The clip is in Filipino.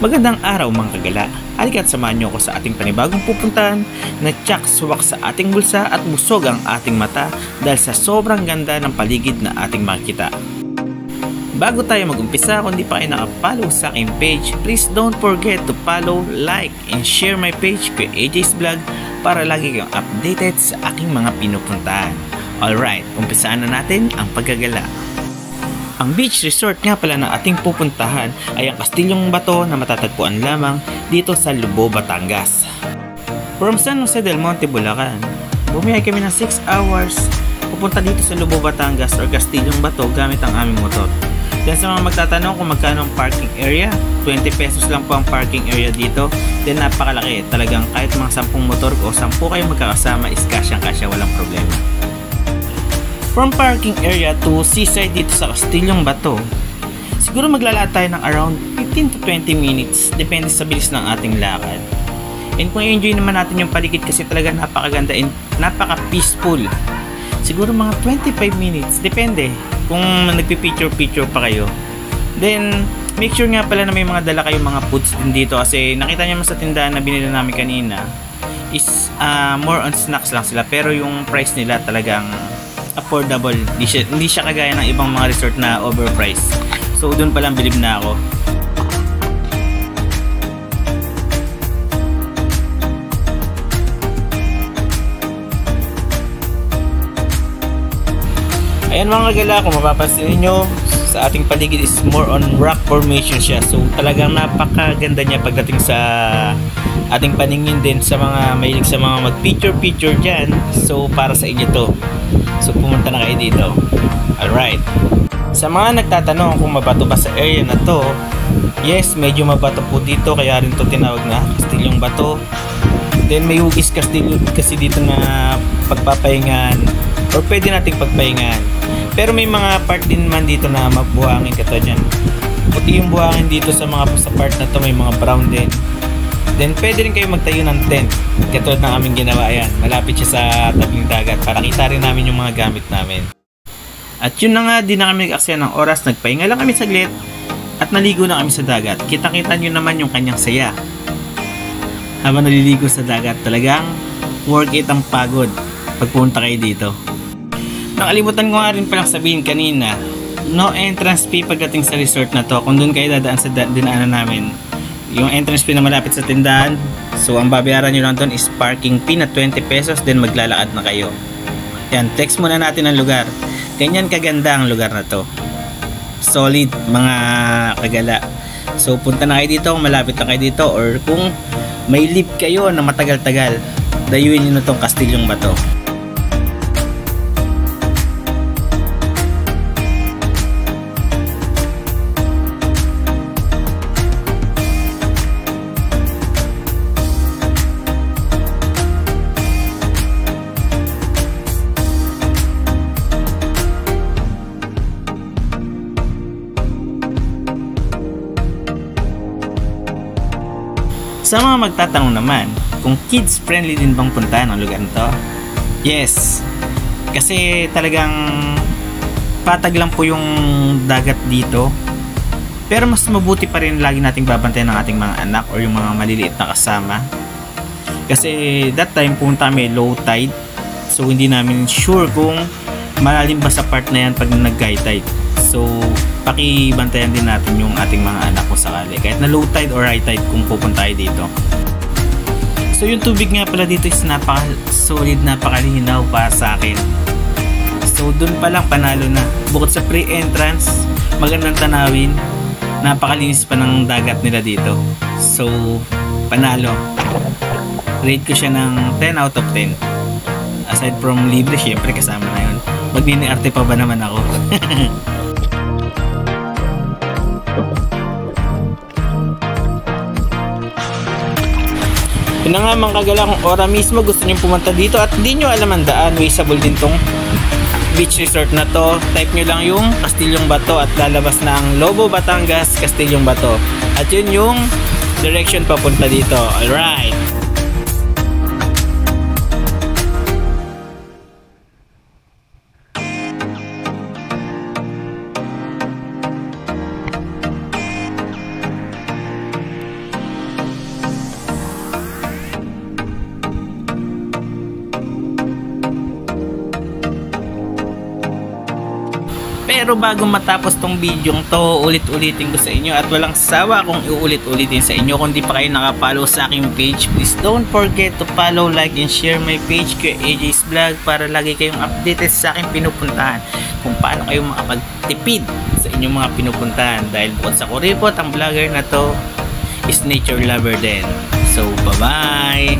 Magandang araw mga kagala. Halika't samahan niyo ako sa ating panibagong pupuntahan na tsak suwak sa ating bulsa at busog ang ating mata dahil sa sobrang ganda ng paligid na ating makikita. Bago tayo mag-umpisa, kung di pa kayo nakapollow sa aking page, please don't forget to follow, like, and share my page kay AJ's Vlog para lagi kayong updated sa aking mga pinupuntahan. Alright, umpisaan na natin ang paggagala. Ang beach resort nga pala na ating pupuntahan ay ang Kastilyong Bato na matatagpuan lamang dito sa Lubao, Batangas. From San Jose del Monte, Bulacan, bumiyahe kami ng 6 hours pupunta dito sa Lubao, Batangas or Kastilyong Bato gamit ang aming motor. Then sa mga magtatanong kung magkano ang parking area, 20 pesos lang po ang parking area dito. Then napakalaki, talagang kahit mga 10 motor o 10 kayo magkakasama is kasyang-kasya, walang problema. From parking area to seaside dito sa Kastilyong Bato, siguro maglalaan tayo ng around 15 to 20 minutes, depende sa bilis ng ating lakad. And kung i-enjoy naman natin yung paligid kasi talaga napakaganda and napaka-peaceful, siguro mga 25 minutes, depende kung nagpi-picture pa kayo. Then, make sure nga pala na may mga dala kayong mga foods din dito kasi nakita nyo sa tindahan na binili namin kanina is more on snacks lang sila pero yung price nila talagang affordable, hindi siya kagaya ng ibang mga resort na overpriced. So doon pa lang bilib na ako. Ayan mga kagala, kung mapapansin niyo sa ating paligid is more on rock formation siya. So talagang napakaganda niya pagdating sa ating paningin din sa mga mahilig sa mga mag-picture dyan. So para sa inyo to. So pumunta na kayo dito. Alright. Sa mga nagtatanong kung mabato ba sa area na to, yes, medyo mabato po dito kaya rin to tinawag na Kastilyong Bato. Then may hugis kasi dito na pagpapahingan or pwede nating pagpahingan. Pero may mga part din man dito na mabuhangin katulad dyan. Puti yung buhangin dito sa part na to, may mga brown din. Then pwede rin kayo magtayo ng tent katulad ng aming ginawa. Yan, malapit siya sa tabing dagat para kita rin namin yung mga gamit namin. At yun na nga, di na kami nag-aksaya ng oras, nagpahinga lang kami saglit at naligo na kami sa dagat. Kita-kita nyo naman yung kanyang saya habang naliligo sa dagat. Talagang worth it ang pagod pagpunta kayo dito. Nakalimutan ko nga rin palang sabihin kanina, no entrance fee pagdating sa resort na to. Kung doon kayo dadaan sa dinaanan namin, yung entrance fee na malapit sa tindahan, so ang babayaran nyo lang doon is parking fee na 20 pesos, then maglalakad na kayo. Yan, text muna natin ang lugar. Ganyan kaganda ang lugar na to. Solid mga kagala. So punta na kayo dito kung malapit na kayo dito or kung may leave kayo na matagal-tagal, dayuin nyo na tong Kastilyong Bato. Sa mga magtatanong naman kung kids friendly din bang puntahan ang lugar nito? Yes, kasi talagang patag lang po yung dagat dito, pero mas mabuti pa rin lagi nating babantayan ng ating mga anak or yung mga maliliit na kasama kasi that time pumunta kami low tide, so hindi namin sure kung malalim ba sa part na yan pag nag-high tide. So pakibantayan din natin yung ating mga anak kung sakali kahit na low tide or high tide kung pupunta tayo dito. So yung tubig nga pala dito is napaka-solid, napakalinaw para sa akin. So dun pa lang panalo na. Bukod sa pre-entrance, magandang tanawin, napakalinis pa ng dagat nila dito. So panalo. Rate ko siya ng 10 out of 10. Aside from libre, syempre kasama na yun. Magbini-arte pa ba naman ako? Yun na nga mga kagala, kung ora mismo gusto nyo pumunta dito at di nyo alam ang daan, wasteable din tong beach resort na to, type nyo lang yung Kastilyong Bato at lalabas na ang Lubao, Batangas, Kastilyong Bato at yun yung direction papunta dito. Alright. Pero bago matapos tong video to, ulit-ulitin ko sa inyo at walang sawa kung iulit-ulitin sa inyo. Kung di pa kayo nakapollow sa aking page, please don't forget to follow, like, and share my page, Kuya AJ's Vlog, para lagi kayong updated sa aking pinupuntahan kung paano kayo makapagtipid sa inyong mga pinupuntahan. Dahil bukod sa kuripot, ang vlogger na to is nature lover din. So, bye-bye!